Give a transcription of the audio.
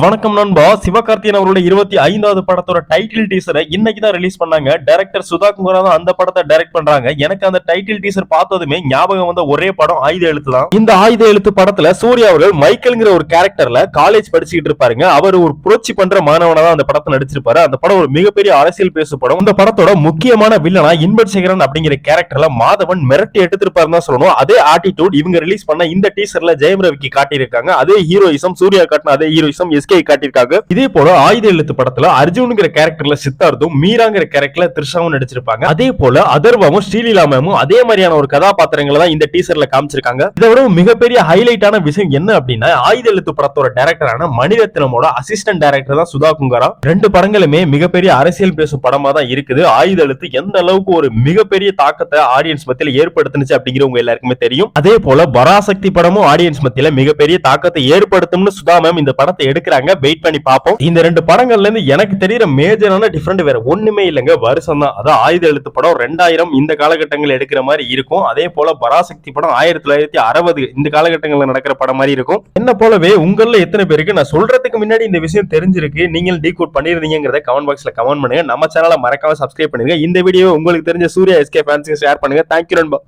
வணக்கம் நண்பா. சிவகார்த்திகேயன் அவரோட 25வது படத்தோட டைட்டில் டீசரை இன்னைக்கு தான் ரிலீஸ் பண்ணாங்க. டைரக்டர் சுதா குமார் தான் அந்த படத்தை டைரக்ட் பண்றாங்க. எனக்கு அந்த டைட்டில் டீசர் பார்த்ததுமே ஞாபகம் வந்த ஒரே படம் ஆயுத எழுத்து தான். இந்த ஆயுத எழுத்து படத்துல சூர்யா அவர்கள் மைக்கேல்ங்கிற ஒரு கேரக்டர்ல காலேஜ் படிச்சுக்கிட்டு இருப்பாருங்க. அவர் ஒரு புரட்சி பண்ற மாணவனா தான் அந்த படத்தை நடிச்சிருப்பாரு. அந்த படம் ஒரு மிகப்பெரிய அரசியல் பேசு படம். இந்த படத்தோட முக்கியமான வில்லனா இன்பசேகரன் அப்படிங்கிற கேரக்டர்ல மாதவன் மிரட்டி எடுத்திருப்பாருன்னு தான் சொல்லணும். அதே ஆட்டிடியூட் இவங்க ரிலீஸ் பண்ண இந்த டீசர்ல ஜெயம் ரவிக்கு காட்டியிருக்காங்க. அதே ஹீரோயிசம் சூர்யா காட்டின அதே ஹீரோயிசம் எஸ்கே காட்டியிருக்காங்க. இதே போல ஆயுத எழுத்து படத்துல அர்ஜுன்ங்கிற கேரக்டர்ல சித்தார்த்தும் மீராங்கிற கேரக்டர்ல த்ரிஷாவும் நடிச்சிருப்பாங்க. அதே போல அதர்வாவும் ஸ்ரீலீலா மேமும் அதே மாதிரியான ஒரு கதாபாத்திரங்களை தான் இந்த டீசர்ல காமிச்சிருக்காங்க. இதோட மிகப்பெரிய ஹைலைட்டான விஷயம் என்ன அப்படின்னா ஆயுத எழுத்து படத்தோட டைரக்டரான மணிரத்னமோட அசிஸ்டன்ட் டைரக்டர் தான் சுதா குங்காரா. ரெண்டு படங்களுமே மிகப்பெரிய அரசியல் பேசும் படமா தான் இருக்குது. ஆயுத எழுத்து எந்த அளவுக்கு ஒரு மிகப்பெரிய தாக்கத்தை ஆடியன்ஸ் மத்தியில ஏற்படுத்துனுச்சு அப்படிங்கிறவங்க எல்லாருக்குமே தெரியும். அதே போல பராசக்தி படமும் ஆடியன்ஸ் மத்தியில மிகப்பெரிய தாக்கத்தை ஏற்படுத்தும்னு சுதா மேம் இந்த படத்தை எடுக்கிறாங்க. வெயிட் பண்ணி பார்ப்போம். இந்த ரெண்டு படங்கள்ல இருந்து எனக்கு தெரியற மேஜரான டிஃபரண்ட் வேற ஒண்ணுமே இல்லங்க. வருஷம் தான். அதான் ஆயுத எழுத்து படம் 2000 இந்த காலகட்டங்கள் எடுக்கிற மாதிரி இருக்கும். அதே போல பராசக்தி படம் 1960 இந்த காலகட்டங்களில் நடக்கிற படம் மாதிரி இருக்கும். என்ன போலவே உங்கள எத்தனை பேருக்கு நான் சொல்றதுக்கு முன்னாடி இந்த விஷயம் தெரிஞ்சிருக்கு, நீங்கள் டீகோட் பண்ணிருந்தீங்கிறத கமெண்ட் பாக்ஸ்ல கமெண்ட் பண்ணுங்க. நம்ம சேனலை மறக்காம சப்ஸ்கிரைப் பண்ணுங்க. இந்த வீடியோ உங்களுக்கு தெரிஞ்ச சூர்யா எஸ்கே ஃபேன்ஸ்க்கு ஷேர் பண்ணுங்க. தேங்க்யூ நண்பா.